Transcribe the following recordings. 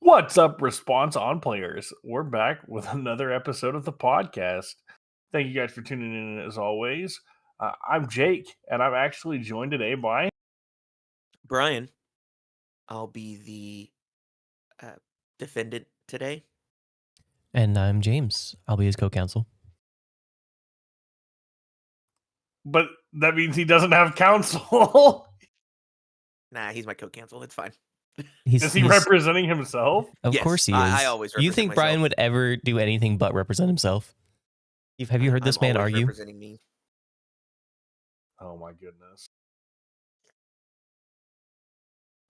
What's up, Response On Players? We're back with another episode of the podcast. Thank you guys for tuning in as always. I'm Jake, and I'm actually joined today by Bryan. I'll be the defendant today. And I'm James. I'll be his co-counsel. But that means he doesn't have counsel. Nah, he's my co-counsel. It's fine. Is he representing himself? Of Yes, course he is. I always You represent think myself. Bryan would ever do anything but represent himself? Have you heard this I'm man always argue? representing me. Oh my goodness.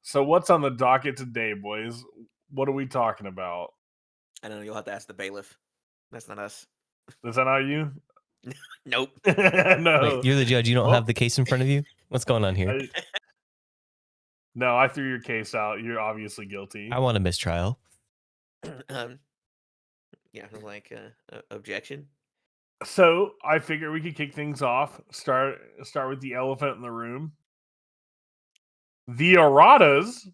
So what's on the docket today, boys? What are we talking about? I don't know. You'll have to ask the bailiff. That's not us. Is that not you? Nope. No. Wait, you're the judge. You don't Well, have the case in front of you? What's going on here? No, I threw your case out. You're obviously guilty. I want a mistrial. Yeah, like objection. So I figure we could kick things off. Start with the elephant in the room. The Erratas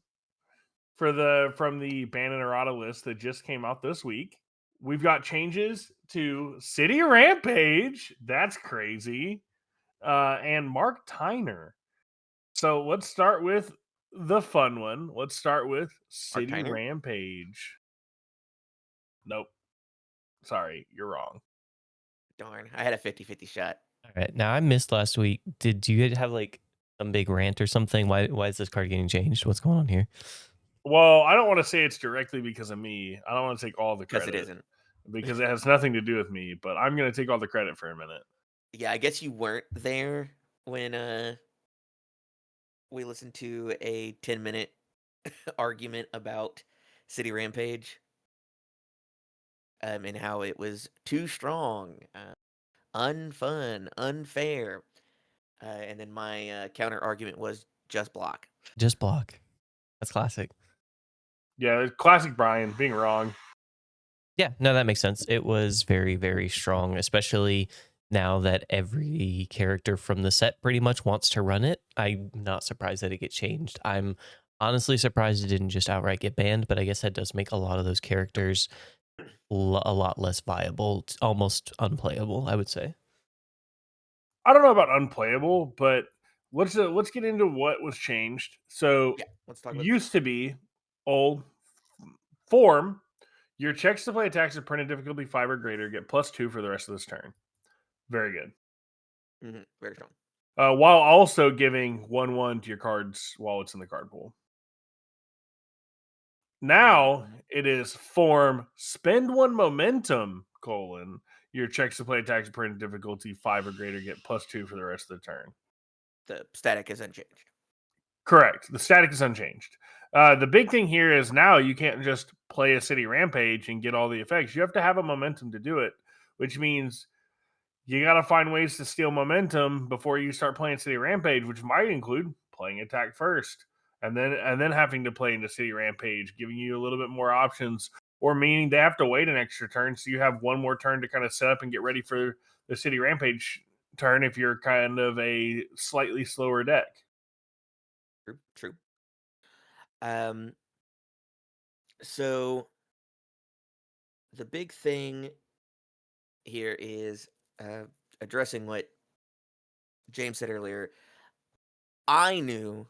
from the Ban Errata list that just came out this week. We've got changes to City Rampage. That's crazy. And Mark Tyner. So let's start with the fun one. Let's start with City Tyner? Rampage. Nope. Sorry, you're wrong. Darn, I had a 50-50 shot. All right. Now, I missed last week. Did you have like some big rant or something? Why is this card getting changed? What's going on here? Well, I don't want to say it's directly because of me. I don't want to take all the credit. Because it isn't. Because it has nothing to do with me, but I'm going to take all the credit for a minute. Yeah, I guess you weren't there when we listened to a 10-minute argument about City Rampage. And how it was too strong, unfun, unfair. And then my counter argument was just block. Just block. That's classic. Yeah, classic Bryan being wrong. Yeah, no, that makes sense. It was very, very strong, especially now that every character from the set pretty much wants to run it. I'm not surprised that it get changed. I'm honestly surprised it didn't just outright get banned, but I guess that does make a lot of those characters a lot less viable, almost unplayable, I would say. I don't know about unplayable, but let's get into what was changed. So, Yeah, let's talk about used to be old form. Your checks to play attacks of printed difficulty 5 or greater get +2 for the rest of this turn. Very good. Very strong. While also giving 1/1 to your cards while it's in the card pool. Now it is form spend 1 momentum, your checks to play attacks of printed difficulty 5 or greater get +2 for the rest of the turn. The static is unchanged. Correct. The static is unchanged. The big thing here is now you can't just play a City Rampage and get all the effects. You have to have a momentum to do it, which means you got to find ways to steal momentum before you start playing City Rampage, which might include playing attack first and then having to play into City Rampage, giving you a little bit more options, or meaning they have to wait an extra turn so you have one more turn to kind of set up and get ready for the City Rampage turn if you're kind of a slightly slower deck. True. So the big thing here is addressing what James said earlier. I knew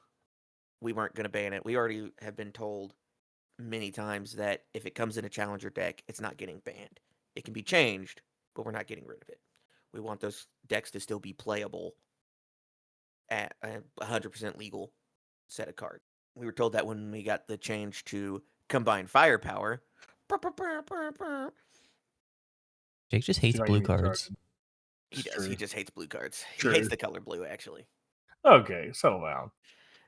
we weren't going to ban it. We already have been told many times that if it comes in a challenger deck, it's not getting banned. It can be changed, but we're not getting rid of it. We want those decks to still be playable at a 100% legal set of cards. We were told that when we got the change to combine firepower. Jake just hates blue cards. He does. He just hates blue cards. True. He hates the color blue, actually. Okay, settle down.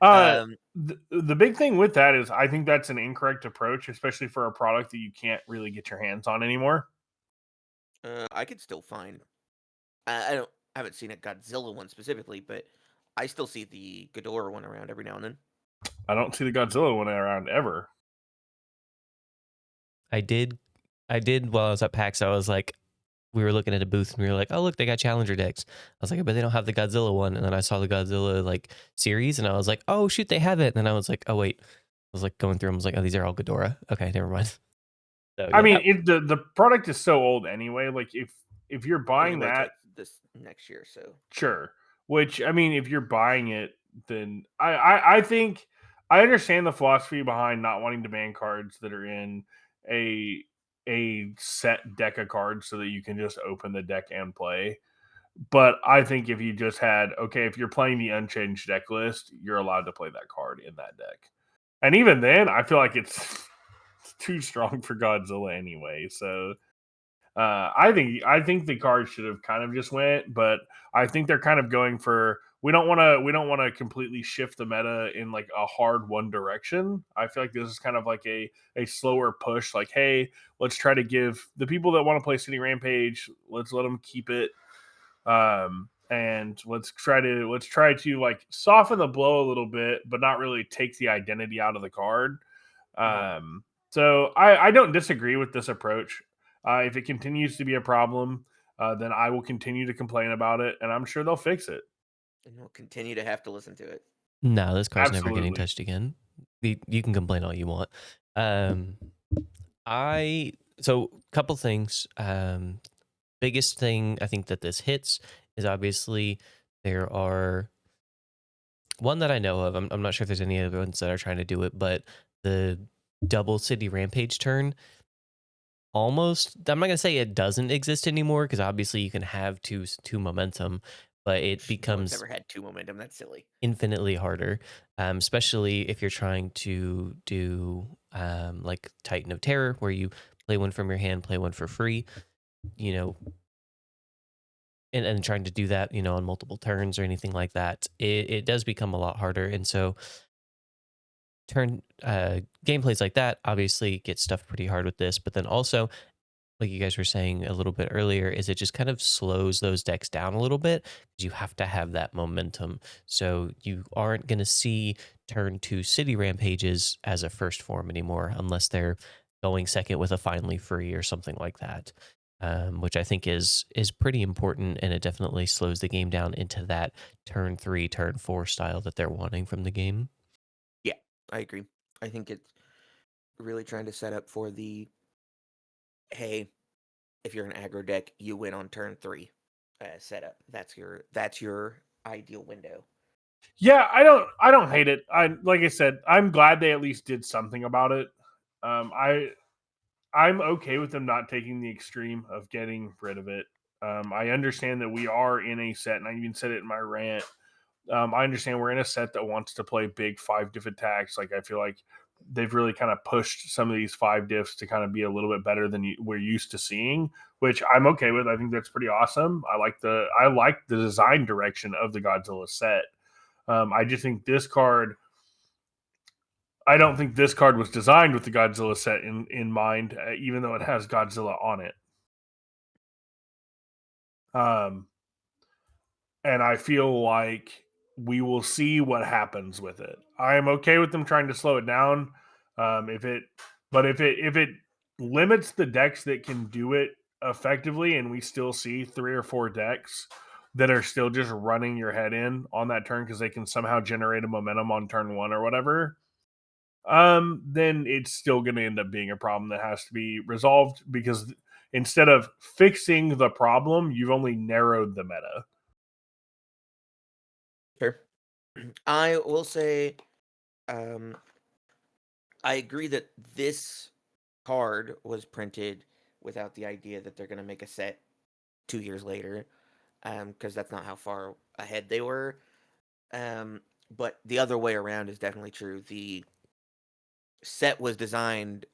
The big thing with that is I think that's an incorrect approach, especially for a product that you can't really get your hands on anymore. I could still find. I haven't seen a Godzilla one specifically, but I still see the Ghidorah one around every now and then. I don't see the Godzilla one around ever. I did while I was at PAX. I was like, we were looking at a booth and we were like, oh, look, they got challenger decks. I was like, I bet they don't have the Godzilla one. And then I saw the Godzilla like series and I was like, oh, shoot, they have it. And then I was like, oh, wait, was like going through them. I was like, oh, these are all Ghidorah. Okay, never mind. So, I yeah, mean, the product is so old anyway. Like if you're It buying only that, rotates this next year, so sure. Which I mean, if you're buying it, then I think I understand the philosophy behind not wanting to ban cards that are in a set deck of cards so that you can just open the deck and play. But I think if you just had if you're playing the unchanged deck list, you're allowed to play that card in that deck. And even then, I feel like it's too strong for Godzilla anyway. So I think the cards should have kind of just went, but I think they're kind of going for we don't want to completely shift the meta in like a hard one direction. I feel like this is kind of like a slower push. Like, hey, let's try to give the people that want to play City Rampage, let's let them keep it, and let's try to like soften the blow a little bit, but not really take the identity out of the card. So I don't disagree with this approach. If it continues to be a problem, then I will continue to complain about it, and I'm sure they'll fix it. and we'll continue to have to listen to it. No, this car's never getting Absolutely. touched again. You can complain all you want. Couple things. Biggest thing I think that this hits is obviously there are one that I know of. I'm not sure if there's any other ones that are trying to do it, but the double City Rampage turn almost. I'm not gonna say it doesn't exist anymore because obviously you can have two momentum, but it No one's becomes ever had 2 momentum. That's silly. infinitely harder, especially if you're trying to do like Titan of Terror, where you play one from your hand, play one for free, you know, and trying to do that, on multiple turns or anything like that. It does become a lot harder, and so gameplays like that obviously get stuffed pretty hard with this, but then also like you guys were saying a little bit earlier, is it just kind of slows those decks down a little bit because you have to have that momentum. So you aren't going to see turn 2 City Rampages as a first form anymore unless they're going second with a finally free or something like that, which I think is pretty important, and it definitely slows the game down into that turn 3, turn 4 style that they're wanting from the game. Yeah, I agree. I think it's really trying to set up for the hey, if you're an aggro deck, you win on turn 3 setup. That's your ideal window. Yeah, I don't hate it. Like I said, I'm glad they at least did something about it. I'm okay with them not taking the extreme of getting rid of it. I understand that we are in a set, and I even said it in my rant. I understand we're in a set that wants to play big 5-diff attacks. Like I feel like they've really kind of pushed some of these 5 diffs to kind of be a little bit better than we're used to seeing, which I'm okay with. I think that's pretty awesome. I like the design direction of the Godzilla set. I just think this card. I don't think this card was designed with the Godzilla set in mind, even though it has Godzilla on it. And I feel like we will see what happens with it. I am okay with them trying to slow it down. If it limits the decks that can do it effectively, and we still see 3 or 4 decks that are still just running your head in on that turn because they can somehow generate a momentum on turn 1 or whatever, then it's still going to end up being a problem that has to be resolved because instead of fixing the problem, you've only narrowed the meta. Sure. I will say, I agree that this card was printed without the idea that they're going to make a set 2 years later, because that's not how far ahead they were. But the other way around is definitely true. The set was designed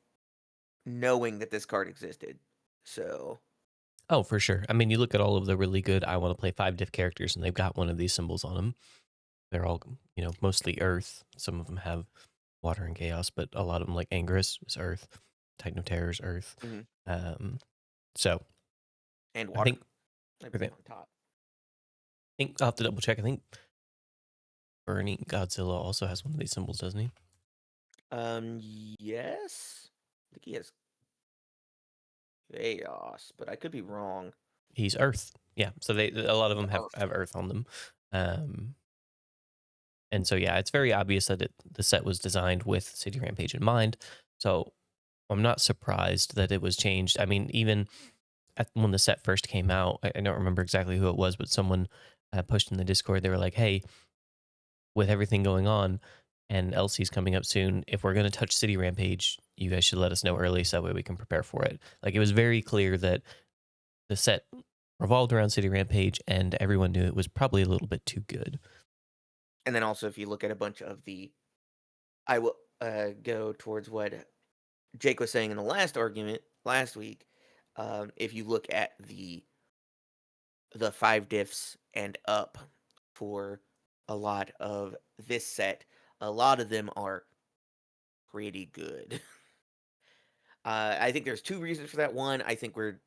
knowing that this card existed. So, Oh, for sure. I mean, you look at all of the really good I want to play 5-diff characters, and they've got one of these symbols on them. They're all, mostly Earth. Some of them have water and chaos, but a lot of them, like Angerus, is Earth. Titan of Terror is Earth. So and I water. think Everything on top. I'll have to double check. I think Burning Godzilla also has one of these symbols, doesn't he? Yes. I think he has chaos, but I could be wrong. He's Earth. Yeah. So a lot of them have Earth on them. And so, yeah, it's very obvious that the set was designed with City Rampage in mind. So I'm not surprised that it was changed. I mean, even when the set first came out, I don't remember exactly who it was, but someone pushed in the Discord. They were like, hey, with everything going on and LC's coming up soon, if we're going to touch City Rampage, you guys should let us know early so that way we can prepare for it. Like, it was very clear that the set revolved around City Rampage and everyone knew it was probably a little bit too good. And then also, if you look at a bunch of I will go towards what Jake was saying in the last argument last week. If you look at the 5 diffs and up for a lot of this set, a lot of them are pretty good. I think there's 2 reasons for that. One, I think we're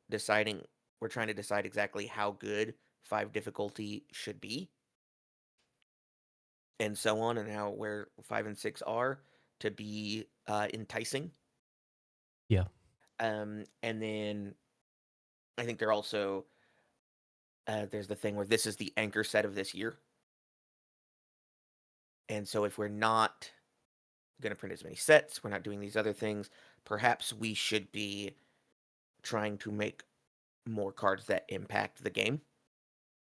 trying to decide exactly how good 5 difficulty should be, and so on, and where 5 and 6 are to be enticing. Yeah. And then I think they're also there's the thing where this is the anchor set of this year. And so if we're not going to print as many sets, we're not doing these other things, perhaps we should be trying to make more cards that impact the game.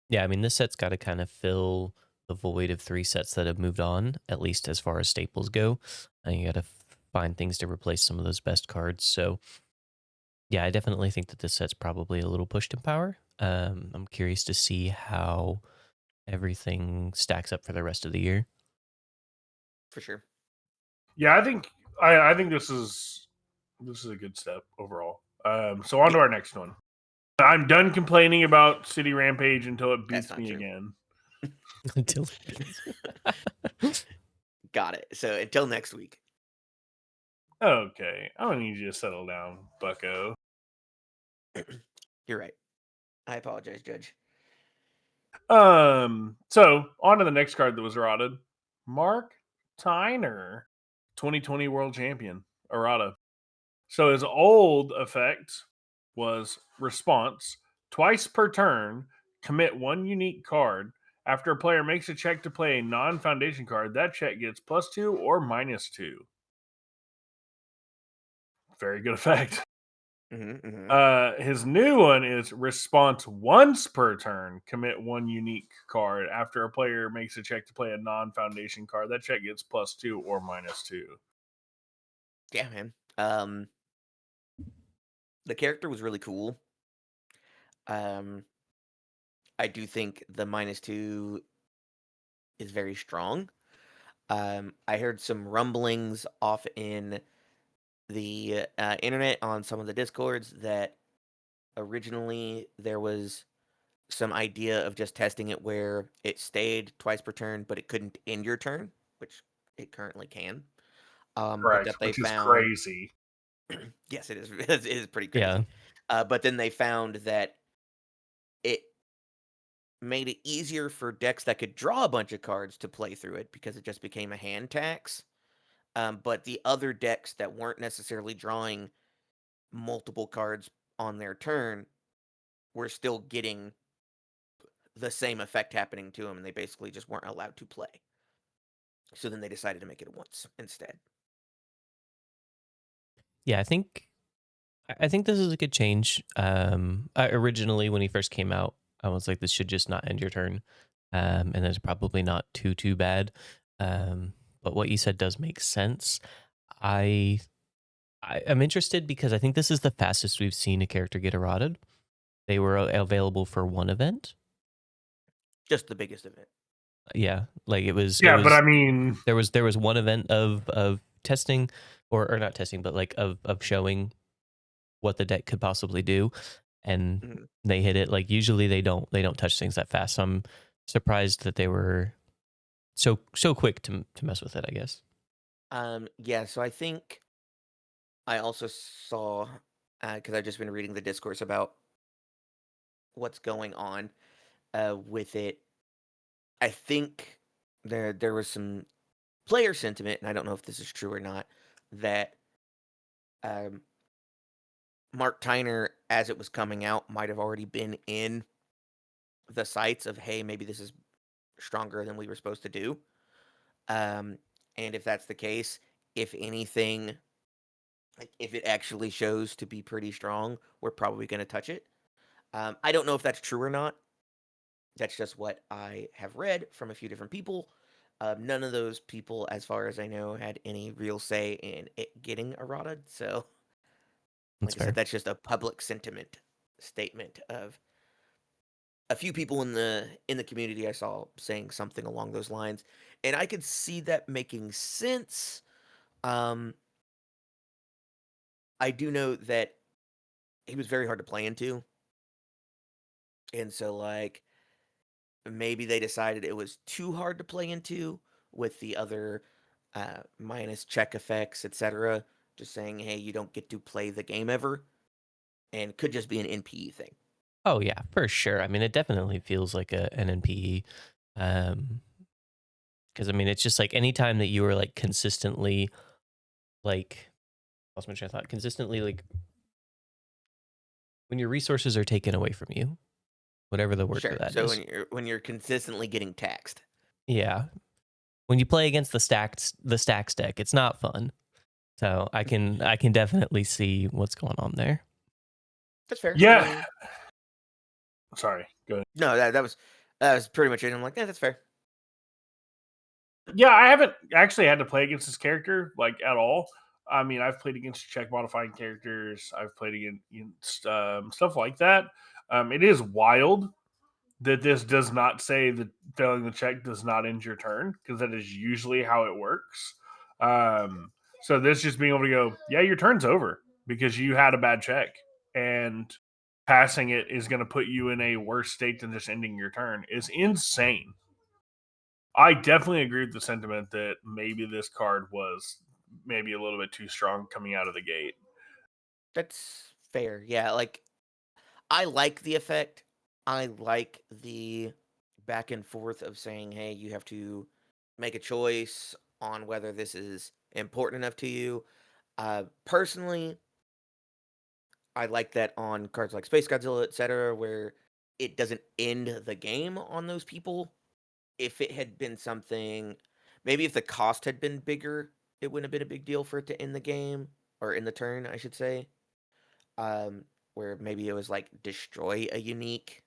Yeah, I mean, this set's got to kind of fill the void of 3 sets that have moved on, at least as far as staples go. And you got to find things to replace some of those best cards. So, yeah, I definitely think that this set's probably a little pushed in power. I'm curious to see how everything stacks up for the rest of the year. For sure. Yeah, I think this is a good step overall. So on to our next one. I'm done complaining about City Rampage until it beats me true. again. Until it beats. Got it. So until next week. Okay, I don't need you to settle down, bucko. You're right. I apologize, Judge. So on to the next card that was errated. Mark Tyner, 2020 World Champion, errata. So his old effect was response. Twice per turn, commit 1 unique card. After a player makes a check to play a non-foundation card, that check gets +2 or -2. Very good effect. His new one is response once per turn. Commit 1 unique card. After a player makes a check to play a non-foundation card, that check gets +2 or -2. Yeah, man. The character was really cool. I do think the -2 is very strong. I heard some rumblings off in the internet on some of the discords that originally there was some idea of just testing it where it stayed twice per turn, but it couldn't end your turn, which it currently can. But that they Which is found, crazy. yes, it is. It is pretty Yeah. crazy. But then they found that it made it easier for decks that could draw a bunch of cards to play through it because it just became a hand tax. But the other decks that weren't necessarily drawing multiple cards on their turn were still getting the same effect happening to them, and they basically just weren't allowed to play. So then they decided to make it once instead. Yeah, I think this is a good change. Originally, when he first came out, I was like, this should just not end your turn, and it's probably not too bad. But what you said does make sense. I'm interested because I think this is the fastest we've seen a character get errated. They were available for 1 event. Just the biggest event. Yeah, like it was. Yeah, but I mean, there was 1 event of testing, or not testing, but like of showing what the deck could possibly do, and they hit it. Like usually they don't touch things that fast. So I'm surprised that they were so quick to mess with it, I guess. Yeah, so I think I also saw, because I've just been reading the discourse about what's going on with it. I think there was some player sentiment, and I don't know if this is true or not, that Mark Tyner, as it was coming out, might have already been in the sights of, hey, maybe this is stronger than we were supposed to do. And if that's the case, if anything, like if it actually shows to be pretty strong, we're probably going to touch it. I don't know if that's true or not. That's just what I have read from a few different people. None of those people, as far as I know, had any real say in it getting errata. So, That's like I said, fair. that's just a public sentiment statement of a few people in the community I saw saying something along those lines, and I could see that making sense. Um, I do know that he was very hard to play into, and so like maybe they decided it was too hard to play into with the other minus check effects, etc. Just saying, hey, you don't get to play the game ever, and could just be an NPE thing. Oh yeah, for sure. I mean, it definitely feels like an NPE. Because I mean, it's just like anytime that you are like consistently, like, lost my train of thought. Consistently, like, when your resources are taken away from you, whatever the word for Sure. that So is. when you're consistently getting taxed. Yeah, when you play against the stacks deck, it's not fun. So I can definitely see what's going on there. That's fair. I Yeah. mean, Sorry. Go ahead. no, that was pretty much it. I'm like, yeah, that's fair. Yeah, I haven't actually had to play against this character like at all. I mean, I've played against check modifying characters. I've played against stuff like that. It is wild that this does not say that failing the check does not end your turn, because that is usually how it works. So this just being able to go, yeah, your turn's over because you had a bad check, and passing it is going to put you in a worse state than just ending your turn is insane. I definitely agree with the sentiment that maybe this card was maybe a little bit too strong coming out of the gate. That's fair. Yeah, like I like the effect. I like the back and forth of saying, hey, you have to make a choice on whether this is important enough to you. Personally, I like that on cards like Space Godzilla, etc., where it doesn't end the game on those people. If it had been something, maybe if the cost had been bigger, it wouldn't have been a big deal for it to end the game or in the turn, I should say. Um, where maybe it was like destroy a unique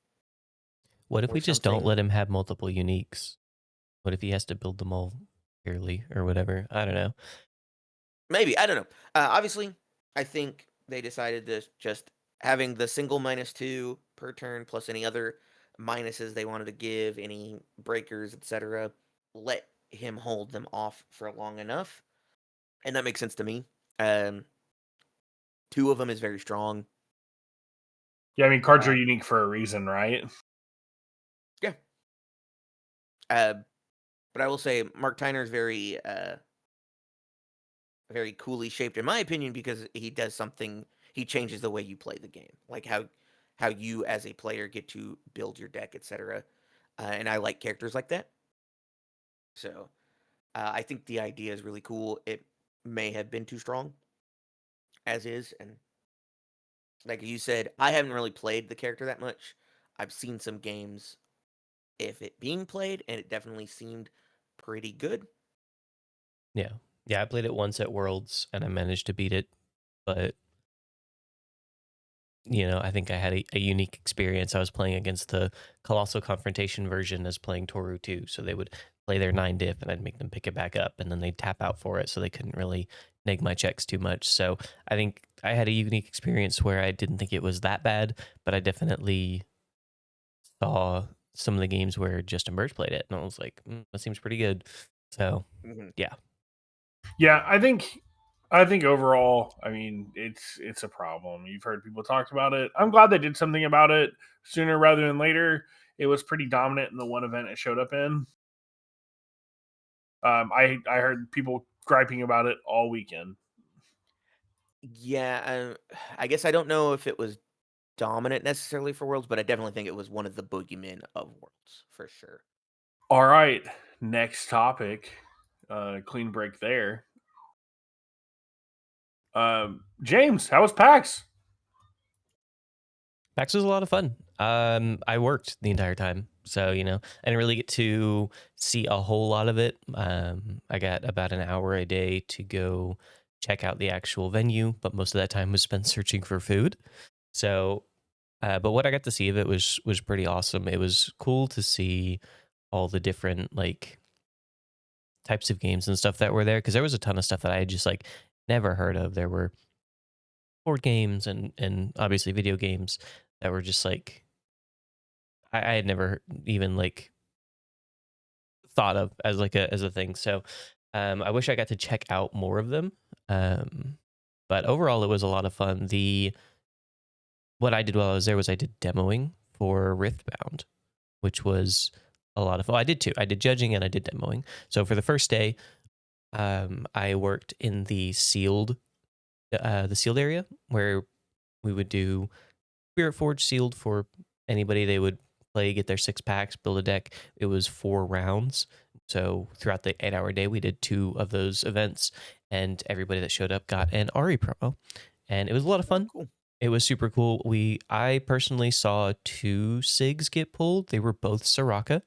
What if or we just don't something. let him have multiple uniques? What if he has to build them all fairly or whatever? I don't know. Maybe, I don't know. Obviously, I think they decided to just having the single -2 per turn plus any other minuses they wanted to give, any breakers, etc. Let him hold them off for long enough, and that makes sense to me. Um, two of them is very strong. Yeah, I mean, cards Uh, are unique for a reason, right? yeah. Uh, but I will say Mark Tyner is very coolly shaped, in my opinion, because he does something. He changes the way you play the game, like how you as a player get to build your deck, etc. And I like characters like that. So I think the idea is really cool. It may have been too strong as is, and like you said, I haven't really played the character that much. I've seen some games if it being played, and it definitely seemed pretty good. Yeah. Yeah, I played it once at Worlds and I managed to beat it, but I think I had a unique experience. I was playing against the Colossal Confrontation version as playing Toru too. So they would play their 9 diff and I'd make them pick it back up and then they'd tap out for it so they couldn't really neg my checks too much. So I think I had a unique experience where I didn't think it was that bad, but I definitely saw some of the games where Justin Birch played it and I was like, that seems pretty good. So Mhm. yeah. Yeah, I think overall, I mean, it's a problem. You've heard people talk about it. I'm glad they did something about it sooner rather than later. It was pretty dominant in the one event it showed up in. I heard people griping about it all weekend. Yeah, I guess I don't know if it was dominant necessarily for Worlds, but I definitely think it was one of the boogeymen of Worlds for sure. All right, next topic. Clean break there. James, how was PAX? PAX was a lot of fun. I worked the entire time, so I didn't really get to see a whole lot of it. I got about an hour a day to go check out the actual venue, but most of that time was spent searching for food. So, but what I got to see of it was pretty awesome. It was cool to see all the different like types of games and stuff that were there, because there was a ton of stuff that I had just like never heard of. There were board games and obviously video games that were just like I had never even like thought of as like as a thing. So I wish I got to check out more of them. But overall it was a lot of fun. What I did while I was there was I did demoing for Riftbound, which was a lot of fun. I did two. I did judging and I did demoing. So for the first day, I worked in the sealed area where we would do Spirit Forge sealed for anybody. They would play, get their 6-packs, build a deck. It was 4 rounds. So throughout the 8-hour day, we did 2 of those events, and everybody that showed up got an RE promo, and it was a lot of fun. Cool. It was super cool. I personally saw 2 SIGs get pulled. They were both Soraka,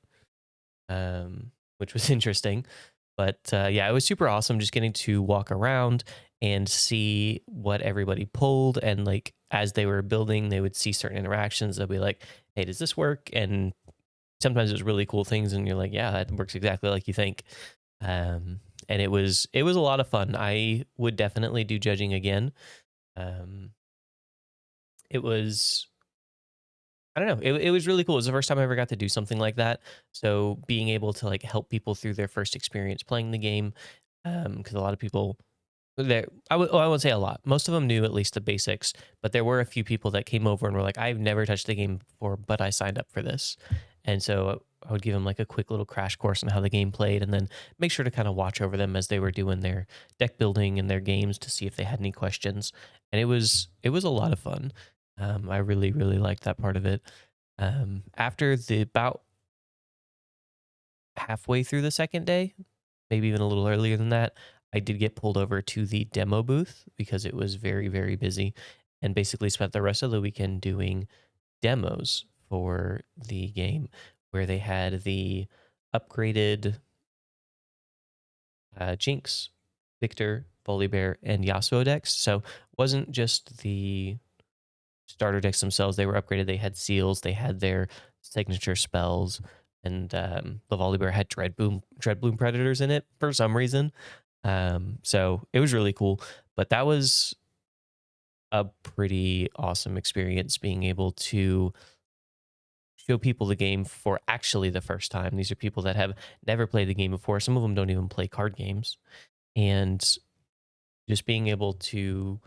which was interesting. But yeah, it was super awesome just getting to walk around and see what everybody pulled. And like as they were building, they would see certain interactions. They'll be like, hey, does this work? And sometimes it was really cool things. And you're like, yeah, that works exactly like you think. And it was a lot of fun. I would definitely do judging again. It was, I don't know. It was really cool. It was the first time I ever got to do something like that. So being able to like help people through their first experience playing the game, because a lot of people there, I won't say a lot. Most of them knew at least the basics, but there were a few people that came over and were like, "I've never touched the game before, but I signed up for this," and so I would give them like a quick little crash course on how the game played, and then make sure to kind of watch over them as they were doing their deck building and their games to see if they had any questions. And it was a lot of fun. I really liked that part of it. After the about halfway through the second day, maybe even a little earlier than that, I did get pulled over to the demo booth because it was very busy, and basically spent the rest of the weekend doing demos for the game, where they had the upgraded Jinx, Victor, Volibear, and Yasuo decks. So it wasn't just the starter decks themselves. They were upgraded. They had seals. They had their signature spells. And the Volibear had Dreadbloom Predators in it for some reason. So it was really cool. But that was a pretty awesome experience, being able to show people the game for actually the first time. These are people that have never played the game before. Some of them don't even play card games. And just being able to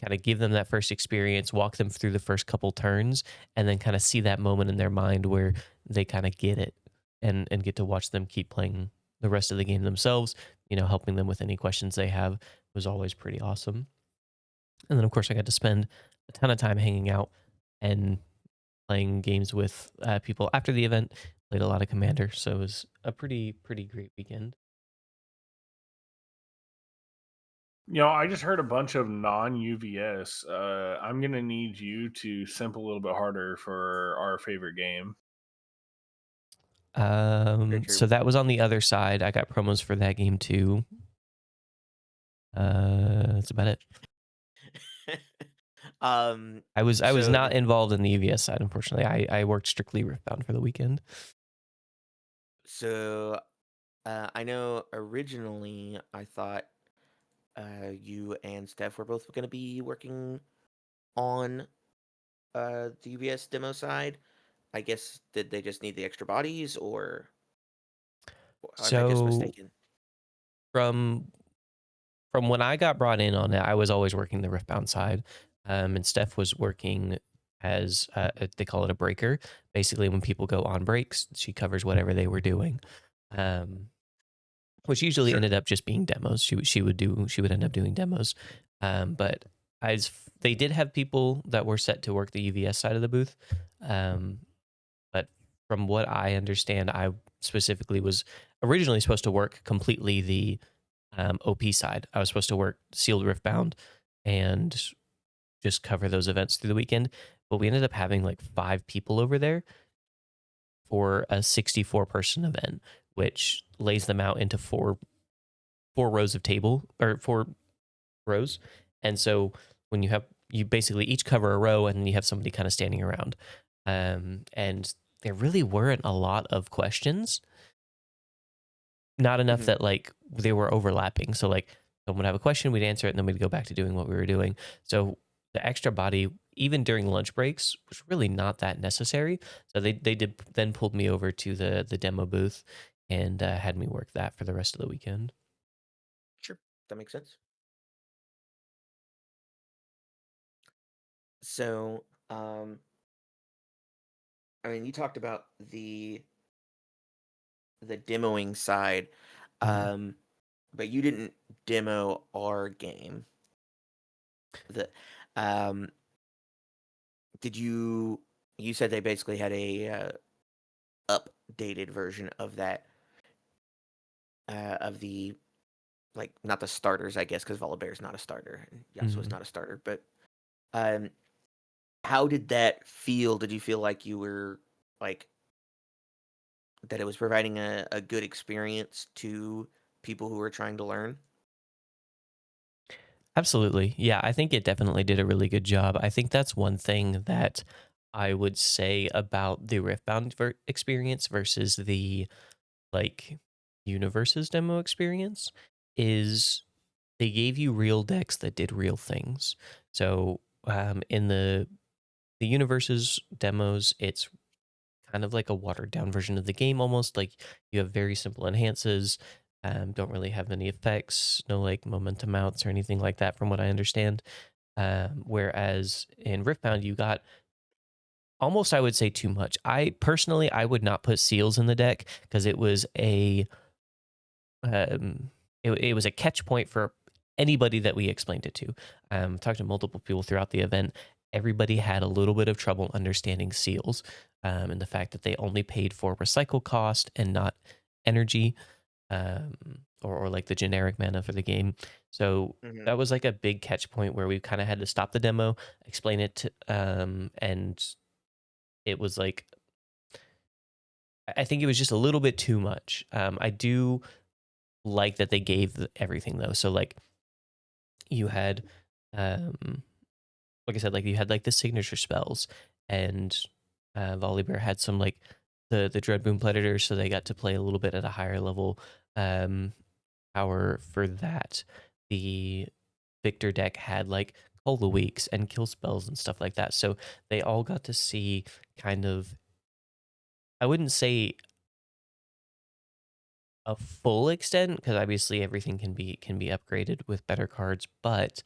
kind of give them that first experience, walk them through the first couple turns, and then kind of see that moment in their mind where they kind of get it, and get to watch them keep playing the rest of the game themselves, helping them with any questions they have, was always pretty awesome. And then, of course, I got to spend a ton of time hanging out and playing games with people after the event. Played a lot of Commander, so it was a pretty great weekend. I just heard a bunch of non-UVS. I'm going to need you to simp a little bit harder for our favorite game. So that was on the other side. I got promos for that game too. That's about it. I was not involved in the UVS side, unfortunately. I worked strictly Riftbound for the weekend. So I know originally I thought you and Steph were both going to be working on the UVS demo side. I guess, did they just need the extra bodies, or am I just mistaken? From when I got brought in on it, I was always working the Riftbound side, and Steph was working as they call it a breaker. Basically, when people go on breaks, she covers whatever they were doing, which usually ended up just being demos. She would end up doing demos, but they did have people that were set to work the UVS side of the booth, but from what I understand, I specifically was originally supposed to work completely the OP side. I was supposed to work Sealed Riftbound and just cover those events through the weekend. but we ended up having like 5 people over there for a 64-person event, which lays them out into four rows of table, or 4 rows. And so when you basically each cover a row, and then you have somebody kind of standing around. And there really weren't a lot of questions, not enough Mhm. that like they were overlapping. So like someone would have a question, we'd answer it, and then we'd go back to doing what we were doing. So the extra body, even during lunch breaks, was really not that necessary. So they did then pulled me over to the demo booth and had me work that for the rest of the weekend. Sure, that makes sense. So, I mean, you talked about the demoing side, Mhm. um, but you didn't demo our game. The um, did you? You said they basically had a updated version of that of the like not the starters, I guess, because Volibear's not a starter and Yasuo's Mhm. not a starter. But um, how did that feel? Did you feel like you were like that it was providing a good experience to people who were trying to learn? Absolutely. Yeah, I think it definitely did a really good job. I think that's one thing that I would say about the Riftbound experience versus the like Universes demo experience is they gave you real decks that did real things. So in the Universes demos, it's kind of like a watered down version of the game almost. Like you have very simple enhances, don't really have any effects, no like momentum mounts or anything like that from what I understand. Whereas in Riftbound you got almost, I would say, too much. I personally I would not put seals in the deck because it was a catch point for anybody that we explained it to. Talked to multiple people throughout the event. Everybody had a little bit of trouble understanding seals, and the fact that they only paid for recycle cost and not energy, or like the generic mana for the game. So Hmm. that was like a big catch point where we kind of had to stop the demo, explain it, and it was like I think it was just a little bit too much. I do like that they gave everything though. So like you had, um, like I said, like you had like the signature spells, and Volibear had some like the Dreadboom Predators, so they got to play a little bit at a higher level um, power for that. The Victor deck had like Cola Weeks and kill spells and stuff like that, so they all got to see kind of, I wouldn't say a full extent because obviously everything can be upgraded with better cards, but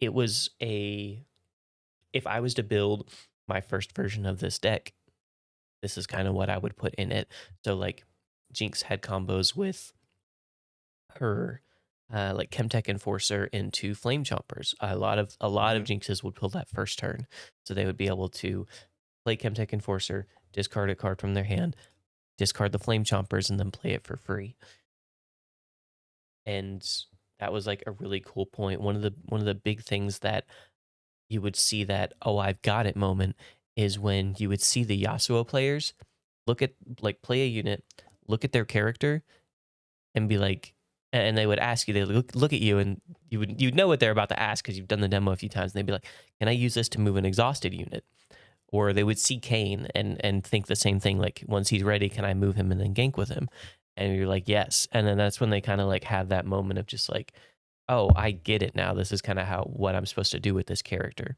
it was a if I was to build my first version of this deck, this is kind of what I would put in it. So like Jinx had combos with her like Chemtech Enforcer into Flame Chompers. A lot of Hmm. Jinxes would pull that first turn. So they would be able to play Chemtech Enforcer, discard a card from their hand, discard the Flame Chompers, and then play it for free. And that was like a really cool point. One of the big things that you would see that, oh, I've got it moment is when you would see the Yasuo players look at, like, play a unit, look at their character, and be like, and they would ask you, they look at you, and you'd know what they're about to ask because you've done the demo a few times, and they'd be like, can I use this to move an exhausted unit? Or they would see Kane and think the same thing, like, once he's ready, can I move him and then gank with him? And you're like, yes. And then that's when they kind of like have that moment of just like, oh, I get it now. This is kind of how what I'm supposed to do with this character.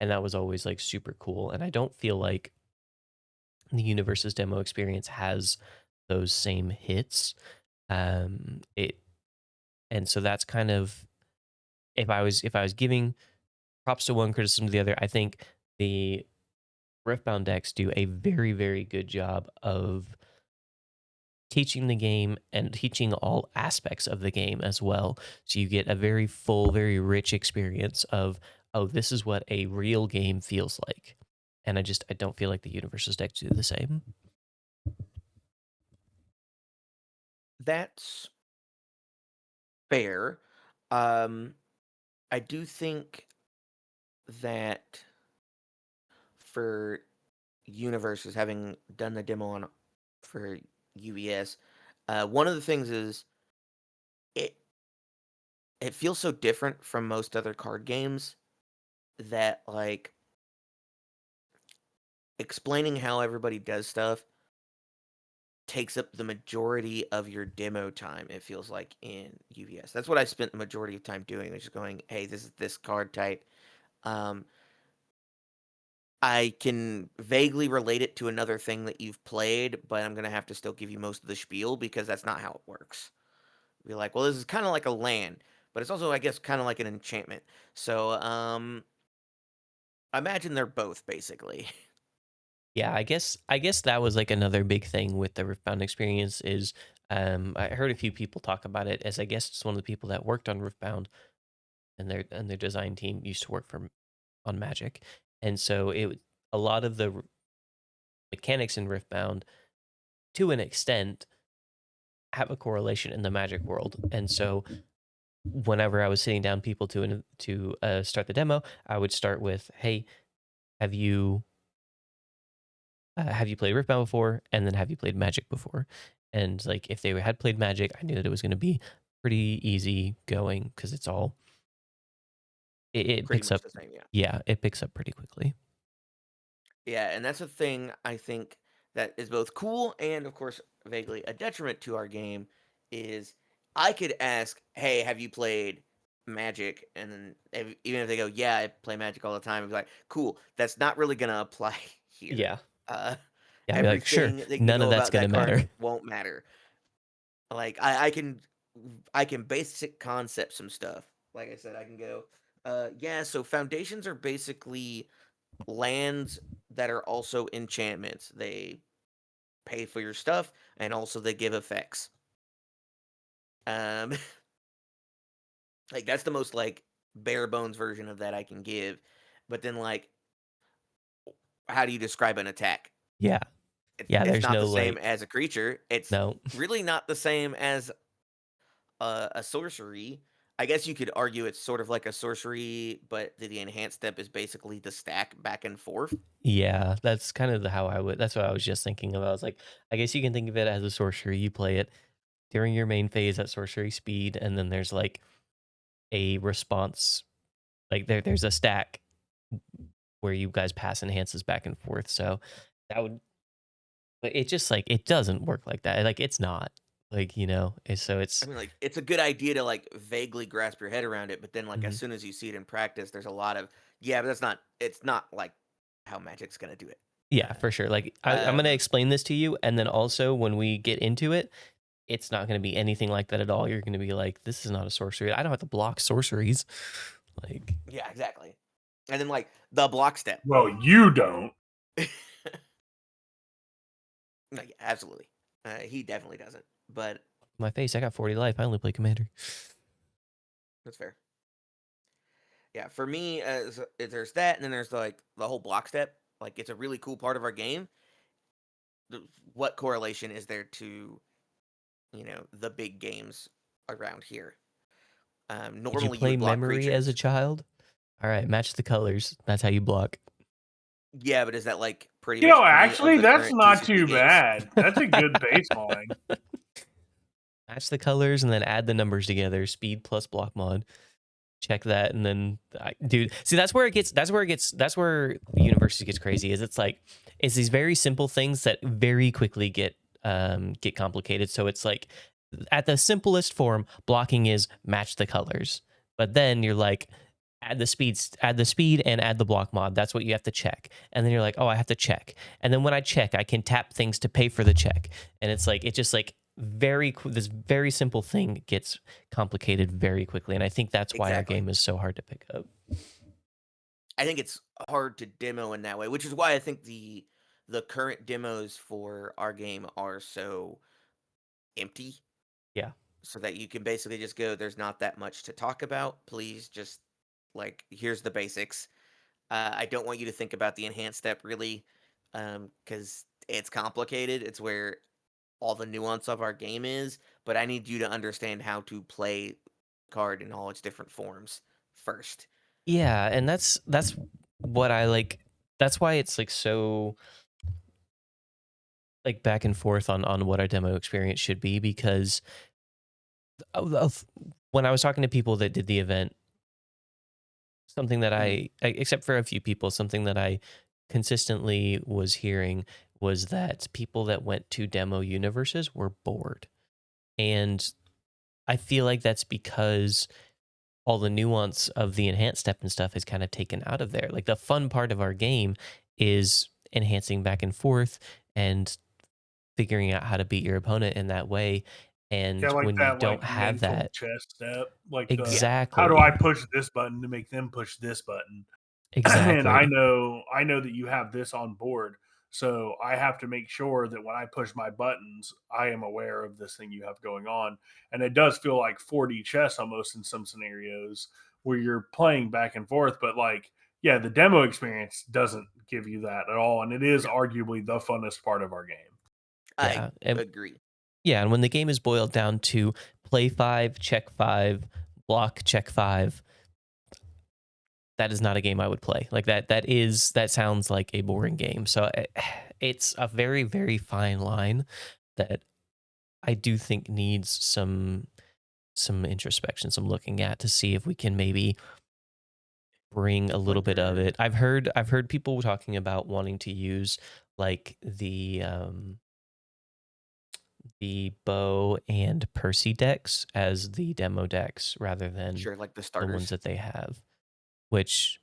And that was always like super cool. And I don't feel like the Universe's demo experience has those same hits. It and so that's kind of, if I was giving props to one, criticism to the other, I think the Riftbound decks do a very, very good job of teaching the game and teaching all aspects of the game as well. So you get a very full, very rich experience of, oh, this is what a real game feels like. And I don't feel like the Universe's decks do the same. That's fair. Um, I do think that for Universus, having done the demo on for UES, one of the things is it it feels so different from most other card games that like explaining how everybody does stuff takes up the majority of your demo time, it feels like, in UVS. That's what I spent the majority of time doing, just going, hey, this is this card type. I can vaguely relate it to another thing that you've played, but I'm going to have to still give you most of the spiel because that's not how it works. Be like, well, this is kind of like a land, but it's also, I guess, kind of like an enchantment. So, I imagine they're both, basically. Yeah, I guess that was like another big thing with the Riftbound experience is I heard a few people talk about it as I guess it's one of the people that worked on Riftbound and their design team used to work for on Magic. And so a lot of the mechanics in Riftbound to an extent have a correlation in the Magic world. And so whenever I was sitting down people to start the demo, I would start with, "Hey, have you played Riftbound before? And then have you played Magic before?" And like if they had played Magic, I knew that it was going to be pretty easy going because it's all it Pretty picks much up. the same, yeah. Yeah, it picks up pretty quickly. Yeah, and that's a thing I think that is both cool and, of course, vaguely a detriment to our game. Is I could ask, "Hey, have you played Magic?" And then even if they go, "Yeah, I play Magic all the time," I'd be like, "Cool, that's not really gonna apply here." Yeah, Uh, yeah. I'd be like, sure, everything that you none of know that's about going to that card matter. won't matter. Like I can basic concept some stuff. Like I said, I can go, yeah. So foundations are basically lands that are also enchantments. They pay for your stuff and also they give effects. Um like that's the most like bare bones version of that I can give. But then like how do you describe an attack? Yeah, yeah. It's There's not the no same like as a creature. It's no. really not the same as a sorcery. I guess you could argue it's sort of like a sorcery, but the enhanced step is basically the stack back and forth. Yeah, that's kind of how I would. That's what I was just thinking of. I was like, I guess you can think of it as a sorcery. You play it during your main phase at sorcery speed, and then there's like a response. Like there's a stack where you guys pass enhances back and forth. So that would, but it just like it doesn't work like that. Like it's not like So I it's mean, like, it's a good idea to like vaguely grasp your head around it, but then like as mhm. soon as you see it in practice, there's a lot of yeah, but that's not. It's not like how Magic's gonna do it. Yeah, for sure. Like I'm gonna Um, explain this to you, and then also when we get into it, it's not gonna be anything like that at all. You're gonna be like, this is not a sorcery. I don't have to block sorceries. Like yeah, exactly. And then like the block step. Well, you don't. No, yeah, absolutely. He definitely doesn't, but my face, I got 40 life. I only play commander. that's fair. Yeah, for me, there's that, and then there's like the whole block step. Like, it's a really cool part of our game. What correlation is there to the big games around here? Did you Normally, you play would block memory as a creatures. child? All right, match the colors. That's how you block. Yeah, but is that like pretty You much know, any of actually, the that's current not TCG too games? bad. That's a good baseline. Match the colors and then add the numbers together. Speed plus block mod. Check that, and then, dude. See, that's where Universus gets crazy. Is it's these very simple things that very quickly get complicated. So it's like at the simplest form, blocking is match the colors, but then you're like add the speed and add the block mod. That's what you have to check, and then you're like, oh, I have to check, and then when I check, I can tap things to pay for the check, and it's like it just like this very simple thing gets complicated very quickly, and I think that's why our Exactly. game is so hard to pick up. I think it's hard to demo in that way, which is why I think the current demos for our game are so empty, Yeah. so that you can basically just go, there's not that much to talk about. Please just like here's the basics. I don't want you to think about the enhanced step really, because it's complicated. It's where all the nuance of our game is, but I need you to understand how to play card in all its different forms first. Yeah, and that's what I like. that's why it's like so like back and forth on what our demo experience should be, because when I was talking to people that did the event, something that except for a few people, something that I consistently was hearing was that people that went to demo universes were bored. And I feel like that's because all the nuance of the enhanced step and stuff is kind of taken out of there. Like the fun part of our game is enhancing back and forth and figuring out how to beat your opponent in that way. And like when you that, don't like have mental that, chess step, like the how do exactly, I push this button to make them push this button? And I exactly, know that you have this on board, so I have to make sure that when I push my buttons, I am aware of this thing you have going on. And it does feel like 4D chess almost in some scenarios where you're playing back and forth, but like, yeah, the demo experience doesn't give you that at all, and it is No, arguably the funnest part of our game. I yeah, and agree. yeah. And when the game is boiled down to play 5, check 5, block, check 5, that is not a game I would play. Like that sounds like a boring game. So it's a very, very fine line that I do think needs some introspection, some looking at to see if we can maybe bring a little bit of Wonder. it. I've heard people talking about wanting to use like the Bow and Percy decks as the demo decks rather than Sure, like the the ones starters. that they have, which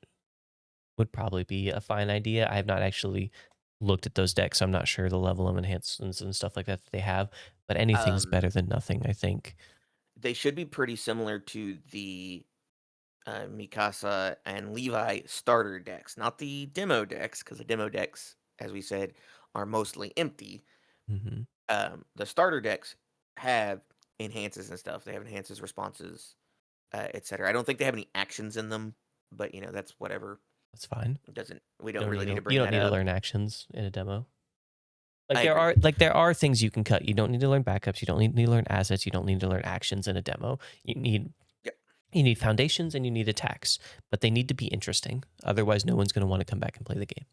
would probably be a fine idea. I have not actually looked at those decks, so I'm not sure the level of enhancements and stuff like that they have, but anything's Um, better than nothing, I think. they should be pretty similar to the Mikasa and Levi starter decks, not the demo decks, because the demo decks, as we said, are mostly empty. Hmm. The starter decks have enhances and stuff. They have enhances, responses, etc. I don't think they have any actions in them, but that's whatever. That's fine. It doesn't we You don't don't really need need to to you bring don't that need to up. learn actions in a demo. Like I there agree. are things you can cut. You don't need to learn backups. You don't need to learn assets. You don't need to learn actions in a demo. Yep. You need foundations and you need attacks, but they need to be interesting. Otherwise, no one's going to want to come back and play the game.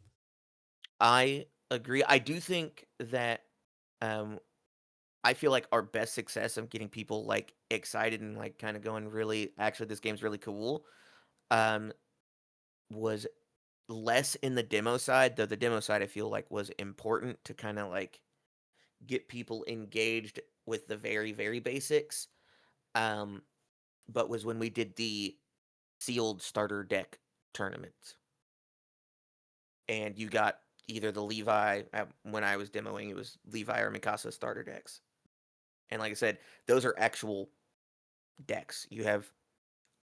I agree. I do think that um, I feel like our best success of getting people like excited and like kind of going really actually this game's really cool um was less in the demo side, though the demo side I feel like was important to kind of like get people engaged with the very very basics. Um but was when we did the sealed starter deck tournament and you got either the Levi when I was demoing it was Levi or Mikasa starter decks. And like I said, those are actual decks. You have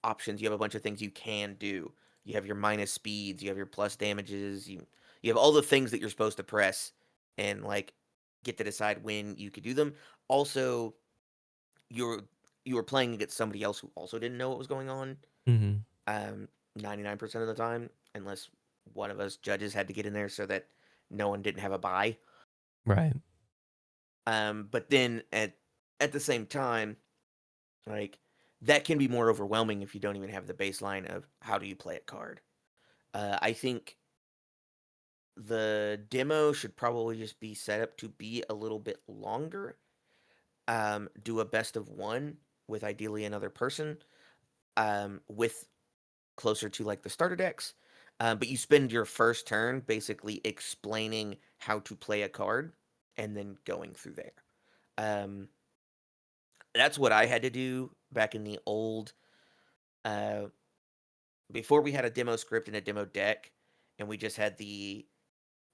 options. You have a bunch of things you can do. You have your minus speeds. You have your plus damages. You have all the things that you're supposed to press, and like get to decide when you could do them. Also, you're you were playing against somebody else who also didn't know what was going on. Mm-hmm. 99% of the time, unless one of us judges had to get in there so that no one didn't have a buy. Right. But then at the same time, like that can be more overwhelming if you don't even have the baseline of how do you play a card. I think the demo should probably just be set up to be a little bit longer. Do a best of one with ideally another person, with closer to like the starter decks. But you spend your first turn basically explaining how to play a card and then going through there. Um, that's what I had to do back in the old uh, before we had a demo script and a demo deck, and we just had the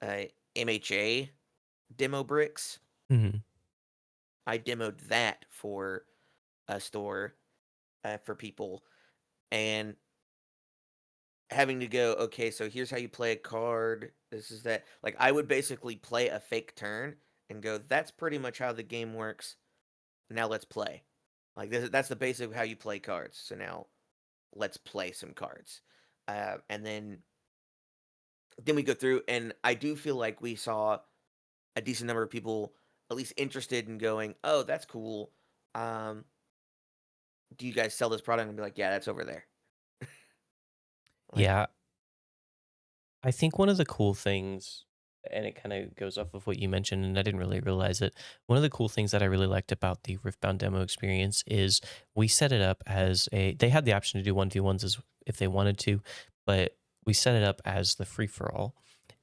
uh, MHA demo bricks. Mm-hmm. I demoed that for a store for people, and having to go, okay, so here's how you play a card. This is that. Like, I would basically play a fake turn and go, that's pretty much how the game works. Now let's play. Like, that's the basic of how you play cards. So now let's play some cards. And then we go through, and I do feel like we saw a decent number of people at least interested in going, "Oh, that's cool. Um, do you guys sell this product?" And be like, "Yeah, that's over there." Like, Yeah. I think one of the cool things, and it kind of goes off of what you mentioned, and I didn't really realize it. One of the cool things that I really liked about the Riftbound demo experience is we set it up as they had the option to do 1v1s as if they wanted to, but we set it up as the free for all.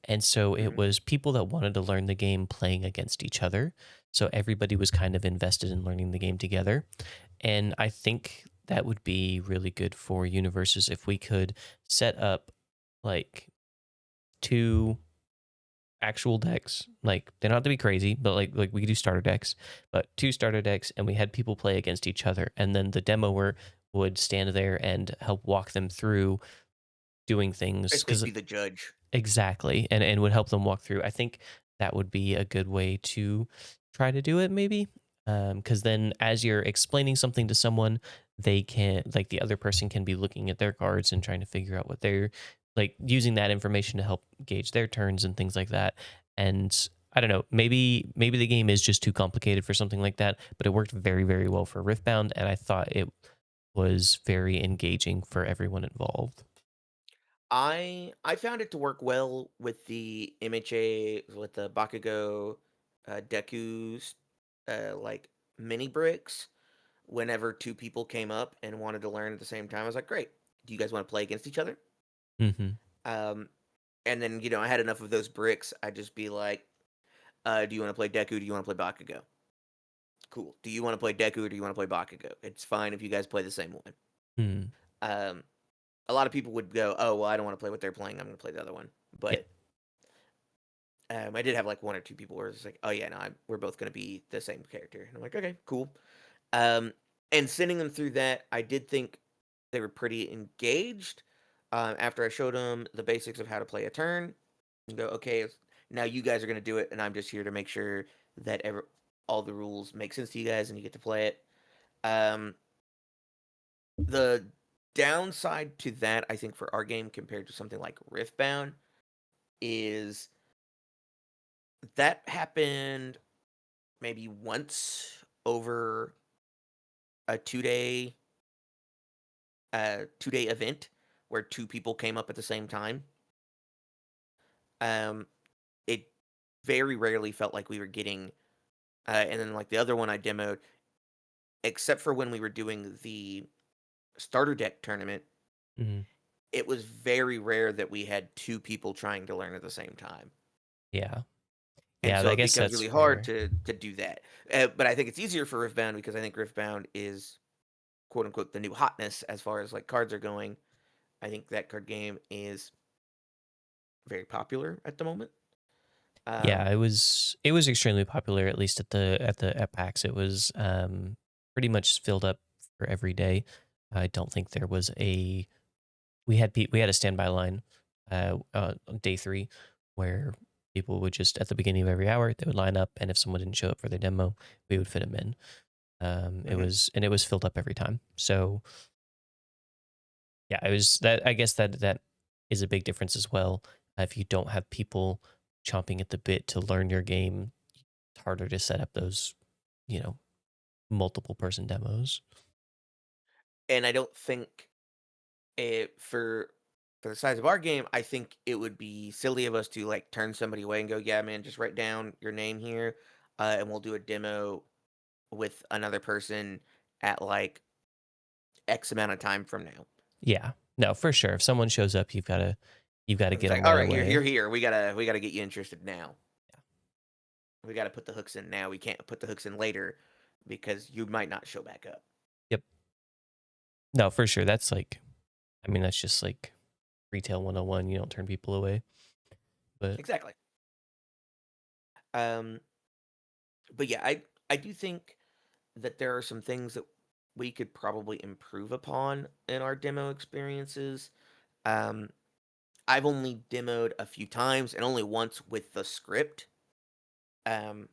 And so it Mhm. was people that wanted to learn the game playing against each other. So everybody was kind of invested in learning the game together. And I think that would be really good for Universes if we could set up like two actual decks. Like they don't have to be crazy, but like we could do starter decks, but two starter decks, and we had people play against each other, and then the demoer would stand there and help walk them through doing things Basically, because be the judge. exactly, and would help them walk through. I think that would be a good way to try to do it, maybe. Because then, as you're explaining something to someone, they can like the other person can be looking at their cards and trying to figure out what they're like using that information to help gauge their turns and things like that. And I don't know, maybe the game is just too complicated for something like that, but it worked very very well for Riftbound, and I thought it was very engaging for everyone involved. I found it to work well with the MHA, with the Bakugo, Deku's, like mini bricks. Whenever two people came up and wanted to learn at the same time, I was like, "Great, do you guys want to play against each other?" Hmm. Um, and then I had enough of those bricks. I'd just be like, "Do you want to play Deku? Do you want to play Bakugo? Cool. Do you want to play Deku or do you want to play Bakugo? It's fine if you guys play the same one." Mm. Um, a lot of people would go, "Oh, well, I don't want to play what they're playing. I'm going to play the other one." Yeah. But I did have like one or two people where it's like, "Oh yeah, no, we're both going to be the same character." And I'm like, "Okay, cool." Um, and sending them through that, I did think they were pretty engaged. After I showed them the basics of how to play a turn, and go, "Okay, now you guys are going to do it, and I'm just here to make sure that all the rules make sense to you guys and you get to play it." Um, the downside to that, I think, for our game compared to something like Riftbound is that happened maybe once over a 2-day event where two people came up at the same time. Um, it very rarely felt like we were getting, and then like the other one I demoed, except for when we were doing the starter deck tournament, Hmm. it was very rare that we had two people trying to learn at the same time. Yeah. And Yeah, so I it guess becomes really that's hard where. to do that. But I think it's easier for Riftbound because I think Riftbound is quote unquote the new hotness as far as like cards are going. I think that card game is very popular at the moment. Yeah, Um, it was extremely popular at least at PAX. It was pretty much filled up for every day. I don't think there was a we had a standby line on day 3 where people would just at the beginning of every hour they would line up, and if someone didn't show up for their demo, we would fit them in. mhm. It was filled up every time. So yeah, it was that. I guess that is a big difference as well. If you don't have people chomping at the bit to learn your game, it's harder to set up those, you know, multiple person demos. And I don't think for the size of our game, I think it would be silly of us to like turn somebody away and go, "Yeah, man, just write down your name here, and we'll do a demo with another person at like X amount of time from now." Yeah, no, for sure. If someone shows up, you've got to It's get like, them "All right right, you're away. here. We gotta get you interested now. We gotta put the hooks in now. We can't put the hooks in later because you might not show back up." Yep. No, for sure. That's like, I mean, that's just like retail 101. You don't turn people away. But Exactly. Um, but yeah, I do think that there are some things that we could probably improve upon in our demo experiences. Um, I've only demoed a few times and only once with the script. Um,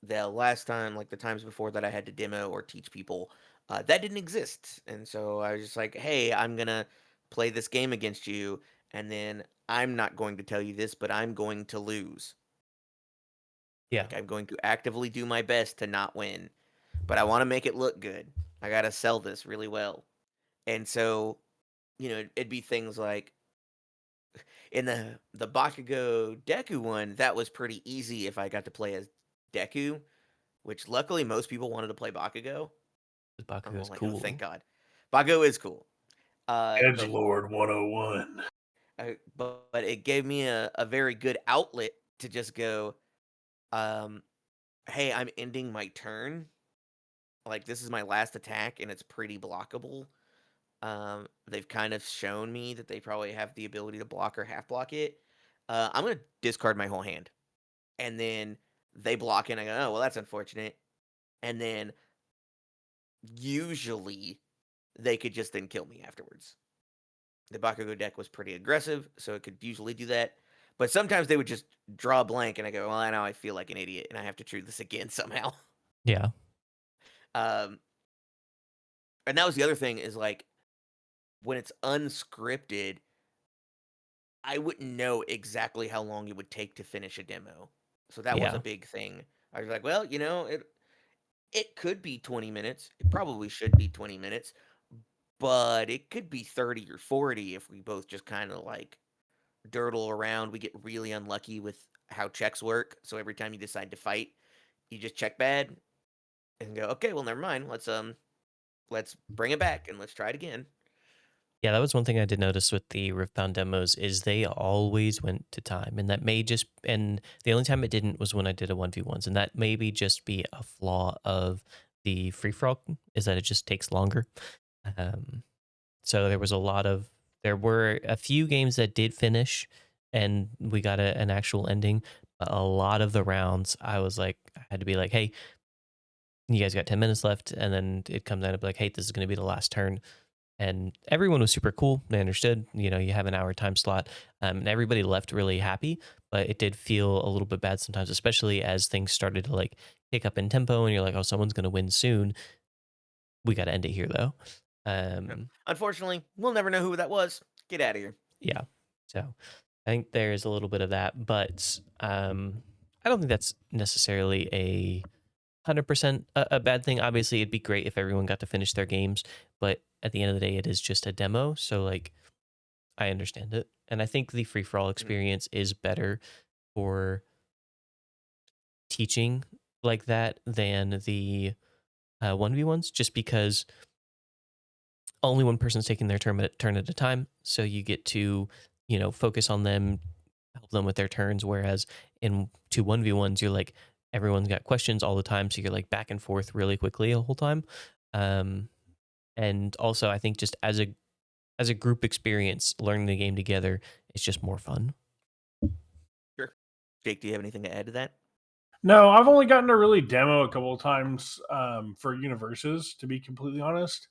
the last time, like the times before that I had to demo or teach people, that didn't exist. And so I was just like, "Hey, I'm gonna play this game against you, and then I'm not going to tell you this, but I'm going to lose. yeah, Like I'm going to actively do my best to not win, but I want to make it look good. I gotta sell this really well." And so, it'd be things like in the Bakugo Deku one, that was pretty easy if I got to play as Deku, which luckily most people wanted to play Bakugo. I'm Bakugo's like, oh, thank cool. God. Bakugo is cool. Edge But Lord 101. but it gave me a very good outlet to just go, hey, I'm ending my turn. Like, this is my last attack, and it's pretty blockable. They've kind of shown me that they probably have the ability to block or half block it. I'm going to discard my whole hand. And then they block it, and I go, oh, well, that's unfortunate. And then usually they could just then kill me afterwards. The Bakugo deck was pretty aggressive, so it could usually do that. But sometimes they would just draw a blank, and I go, well, now I feel like an idiot, and I have to choose this again somehow. Yeah. And that was the other thing is like, when it's unscripted, I wouldn't know exactly how long it would take to finish a demo. So that was a Yeah. big thing. I was like, well, it could be 20 minutes. It probably should be 20 minutes, but it could be 30 or 40 if we both just kind of like durdle around. We get really unlucky with how checks work. So every time you decide to fight, you just check bad and go, okay, well, never mind. Let's bring it back and let's try it again. Yeah, that was one thing I did notice with the Riftbound demos is they always went to time, and that may just and the only time it didn't was when I did a 1v1s, and that maybe just be a flaw of the free for all is that it just takes longer. Um, so there were a few games that did finish, and we got an actual ending. But a lot of the rounds, I had to be like, hey, you guys got 10 minutes left, and then it comes down to be like, hey, this is going to be the last turn. And everyone was super cool. They understood, you have an hour time slot, and everybody left really happy. But it did feel a little bit bad sometimes, especially as things started to like pick up in tempo, and you're like, oh, someone's going to win soon. We got to end it here, though. Unfortunately, we'll never know who that was. Get out of here. Yeah. So I think there's a little bit of that, but I don't think that's necessarily 100% a bad thing. Obviously, it'd be great if everyone got to finish their games, but at the end of the day, it is just a demo. So like, I understand it. And I think the free for all experience is better for teaching like that than the 1v1s, just because only one person's taking their turn at a time. So you get to, focus on them, help them with their turns. Whereas in 1v1s, you're like, everyone's got questions all the time. So you're like back and forth really quickly the whole time. And also, I think just as a group experience, learning the game together is just more fun. Sure. Jake, do you have anything to add to that? No, I've only gotten to really demo a couple of times for Universus, to be completely honest.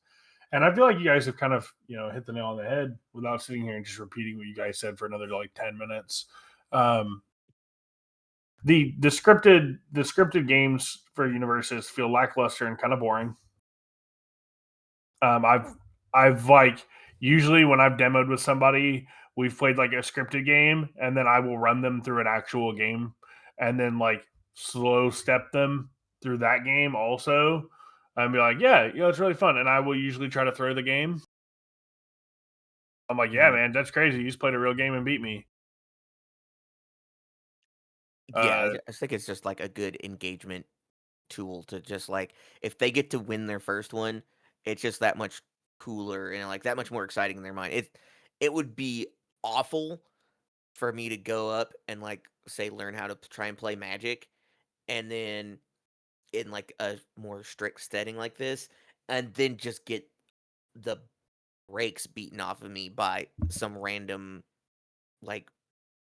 And I feel like you guys have kind of, hit the nail on the head without sitting here and just repeating what you guys said for another like 10 minutes. The scripted games for Universus feel lackluster and kind of boring. I've like usually when I've demoed with somebody, we've played like a scripted game, and then I will run them through an actual game, and then like slow step them through that game also, and be like, yeah, it's really fun. And I will usually try to throw the game. I'm like, yeah, man, that's crazy. You just played a real game and beat me. Yeah, I think it's just like a good engagement tool to just like, if they get to win their first one, it's just that much cooler and like that much more exciting in their mind. It would be awful for me to go up and like say learn how to try and play Magic, and then in like a more strict setting like this, and then just get the brakes beaten off of me by some random like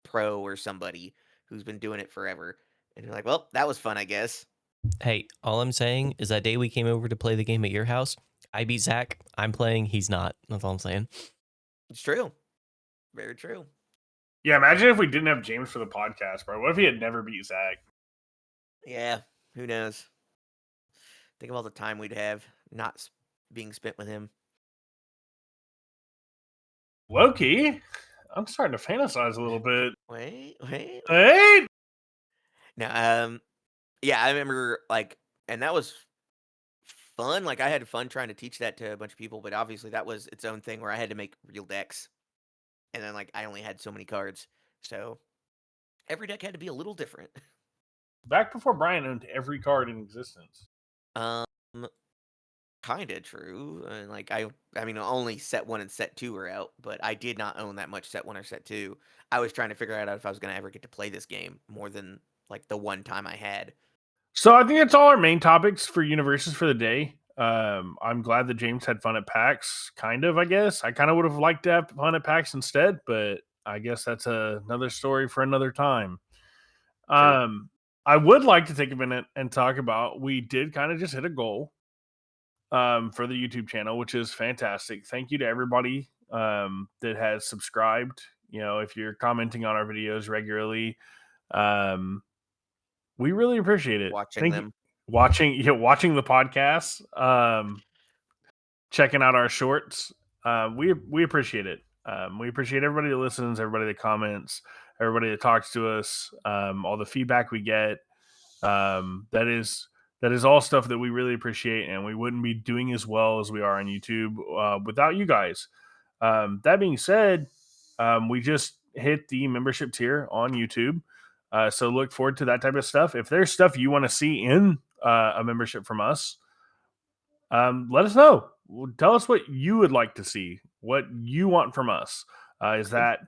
pro or somebody who's been doing it forever. And you're like, well, that was fun, I guess. Hey, all I'm saying is that day we came over to play the game at your house, I beat Zach. I'm playing. He's not. That's all I'm saying. It's true. Very true. Yeah, imagine if we didn't have James for the podcast, bro. What if he had never beat Zach? Yeah, who knows? Think of all the time we'd have not being spent with him. Loki, I'm starting to fantasize a little bit. Wait. Hey, Now, yeah, I remember like, and that was fun. Like, I had fun trying to teach that to a bunch of people, but obviously that was its own thing where I had to make real decks. and then like I only had so many cards, so every deck had to be a little different. Back before Bryan owned every card in existence. Um, kind of true. And like I mean, only set 1 and set 2 were out, but I did not own that much set 1 or set 2. I was trying to figure out if I was gonna ever get to play this game more than like the one time I had. So I think that's all our main topics for Universus for the day. I'm glad that James had fun at PAX. Kind of, I guess. I kind of would have liked to have fun at PAX instead, but I guess that's another story for another time. True. I would like to take a minute and talk about, we did kind of just hit a goal for the YouTube channel, which is fantastic. Thank you to everybody that has subscribed. You know, if you're commenting on our videos regularly, we really appreciate it. Watching Thank them. you. Watching the podcasts, checking out our shorts. We appreciate it. We appreciate everybody that listens, everybody that comments, everybody that talks to us, all the feedback we get. That is all stuff that we really appreciate, and we wouldn't be doing as well as we are on YouTube without you guys. That being said, we just hit the membership tier on YouTube. So look forward to that type of stuff. If there's stuff you want to see in a membership from us, let us know. Tell us what you would like to see, what you want from us. Is that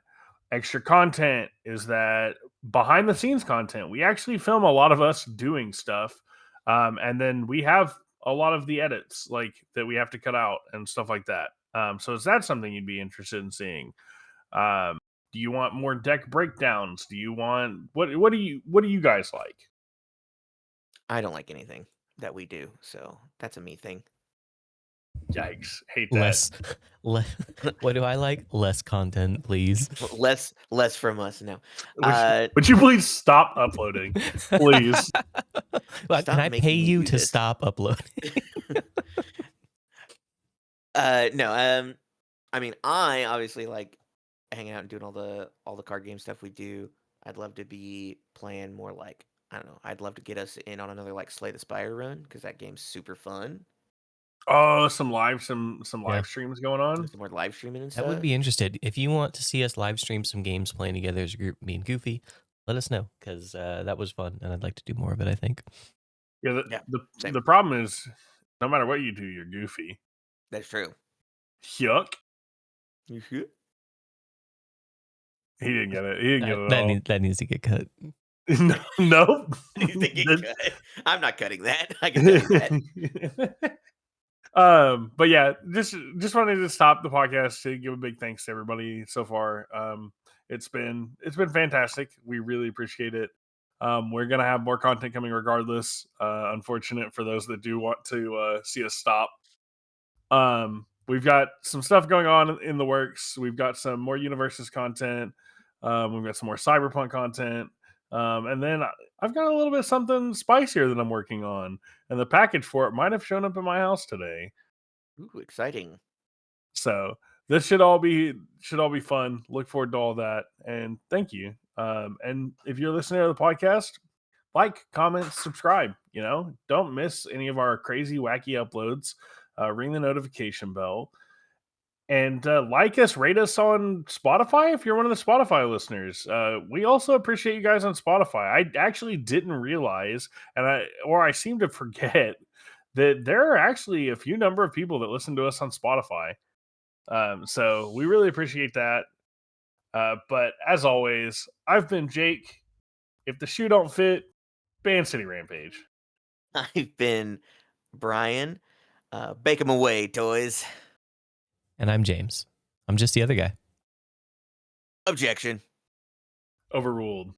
extra content? Is that behind the scenes content? We actually film a lot of us doing stuff. And then we have a lot of the edits like that we have to cut out and stuff like that. So is that something you'd be interested in seeing? Do you want more deck breakdowns? Do you want what do you guys like? I don't like anything that we do, so that's a me thing. Yikes. Hate that. What do I like? Less content, please. Less from us now. Would you please stop uploading? Please. Can I making pay me you do to this. stop uploading? No. I mean, I obviously like hanging out and doing all the card game stuff we do. I'd love to be playing more like, I don't know. I'd love to get us in on another like Slay the Spire run because that game's super fun. Oh, some live Yeah. streams going on. Some more live streaming and I stuff. would be interested. If you want to see us live stream some games playing together as a group, me and Goofy, let us know because that was fun and I'd like to do more of it, I think. Yeah, same. the problem is, no matter what you do, you're goofy. That's true. Yuck. You should. He didn't get it. He didn't get it at all. That needs to get cut. No. I'm not cutting that. I can tell you that. But yeah, just wanted to stop the podcast to give a big thanks to everybody so far. It's been fantastic. We really appreciate it. We're gonna have more content coming regardless. Unfortunate for those that do want to see us stop. We've got some stuff going on in the works. We've got some more Universus content. We've got some more Cyberpunk content. And then I've got a little bit of something spicier that I'm working on. And the package for it might have shown up in my house today. Ooh, exciting. So this should all be fun. Look forward to all that. And thank you. And if you're listening to the podcast, like, comment, subscribe. You know, don't miss any of our crazy, wacky uploads. Ring the notification bell. And like us, rate us on Spotify if you're one of the Spotify listeners. We also appreciate you guys on Spotify. I actually didn't realize, I seem to forget that there are actually a few number of people that listen to us on Spotify. So we really appreciate that. But as always, I've been Jake. If the shoe don't fit, ban City Rampage. I've been Bryan. Bake them away, toys. And I'm James. I'm just the other guy. Objection. Overruled.